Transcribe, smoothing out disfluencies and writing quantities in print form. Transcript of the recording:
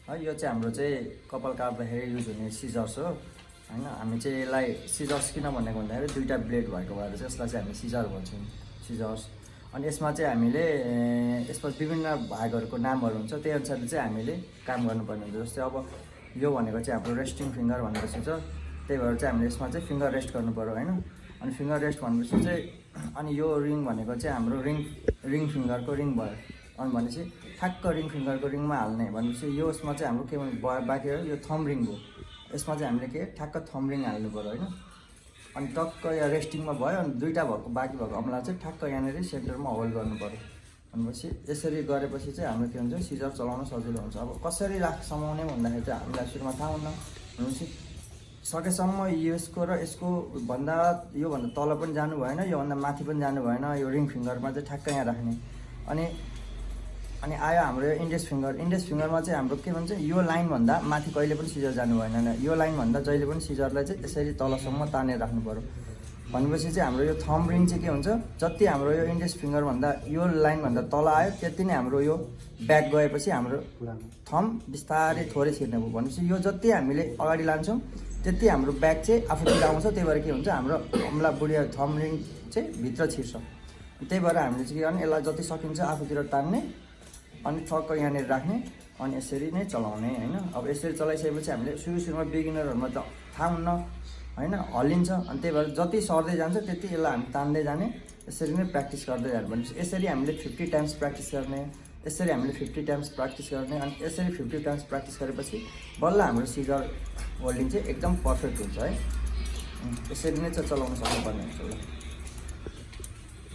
है। यो चाहिँ हाम्रो चाहिँ कपाल काट्दाखेरि युज हुने सिजर्स हो हैन। हामी चाहिँ यसलाई सिजर्स किन भनेको भन्दाखेरि दुईवटा ब्लेड भएको भएर चाहिँ यसलाई चाहिँ हामी सिजर भन्छौँ, सिजर्स। अनि यसमा चाहिँ हामीले यसमा विभिन्न भागहरूको नामहरू हुन्छ, त्यही अनुसारले चाहिँ हामीले काम गर्नुपर्ने हुन्छ। जस्तै अब यो भनेको चाहिँ हाम्रो रेस्टिङ फिङ्गर भनेपछि छ, त्यही भएर चाहिँ हामीले यसमा चाहिँ फिङ्गर रेस्ट गर्नु पऱ्यो हैन। अनि फिङ्गर रेस्ट भनेपछि चाहिँ अनि यो रिङ भनेको चाहिँ हाम्रो रिङ फिङ्गरको रिङ भयो। अनि भनेपछि ठ्याक्क रिङ फिङ्गरको रिङमा हाल्ने भनेपछि यो यसमा चाहिँ हाम्रो के भन्नु बाँकी रह्यो, यो थम रिङ हो। यसमा चाहिँ हामीले के ठ्याक्क थम रिङ हाल्नु पऱ्यो हैन। अनि टक्क यहाँ रेस्टिङमा भयो। अनि दुईवटा भएको बाँकी भएको अमला चाहिँ ठ्याक्क यहाँनिर सेन्टरमा होल्ड गर्नु पऱ्यो। भनेपछि यसरी गरेपछि चाहिँ हाम्रो के हुन्छ, सिजर चलाउन सजिलो हुन्छ। अब कसरी समाउने भन्दाखेरि चाहिँ हामीलाई सुरुमा थाहा हुन्न भनेपछि सकेसम्म यसको र यसको योभन्दा तल पनि जानु भएन, योभन्दा माथि पनि जानु भएन। यो रिङ फिङ्गरमा चाहिँ ठ्याक्क यहाँ राख्ने। अनि आयो हाम्रो यो इन्डेक्स फिङ्गरमा चाहिँ हाम्रो के भन्छ, यो लाइनभन्दा माथि कहिले पनि सिजर जानु भएन। यो लाइनभन्दा जहिले पनि सिजरलाई चाहिँ यसरी तलसम्म तानेर राख्नु पऱ्यो। भनेपछि चाहिँ हाम्रो यो थम रिङ चाहिँ के हुन्छ, जति हाम्रो यो इन्डेक्स फिङ्गरभन्दा यो लाइनभन्दा तल आयो त्यति नै हाम्रो यो ब्याक गएपछि हाम्रो थम बिस्तारै थोरै छिर्ने भयो। भनेपछि यो जति हामीले अगाडि लान्छौँ त्यति हाम्रो ब्याक चाहिँ आफूतिर आउँछ। त्यही भएर के हुन्छ, हाम्रो अमला बुढिया थम रिङ चाहिँ भित्र छिर्छ। त्यही भएर हामीले चाहिँ के गर्ने, यसलाई जति सकिन्छ आफूतिर तान्ने अनि ठक्क यहाँनिर राख्ने अनि यसरी नै चलाउने हैन। अब यसरी चलाइसकेपछि हामीले सुरुमा बिगिनरहरूमा त थाहा हुन्न हैन, हल्लिन्छ। अनि त्यही भएर जति सर्दै जान्छ त्यति यसलाई हामी तान्दै जाने, यसरी नै प्र्याक्टिस गर्दै जाने। भनेपछि यसरी हामीले 50 टाइम्स प्र्याक्टिस गर्ने, यसरी हामीले 50 टाइम्स प्र्याक्टिस गर्ने। अनि यसरी 50 टाइम्स प्र्याक्टिस गरेपछि बल्ल हाम्रो सिजर होल्डिङ चाहिँ एकदम पर्फेक्ट हुन्छ है। यसरी नै चाहिँ चलाउन सक्नुपर्ने हुन्छ।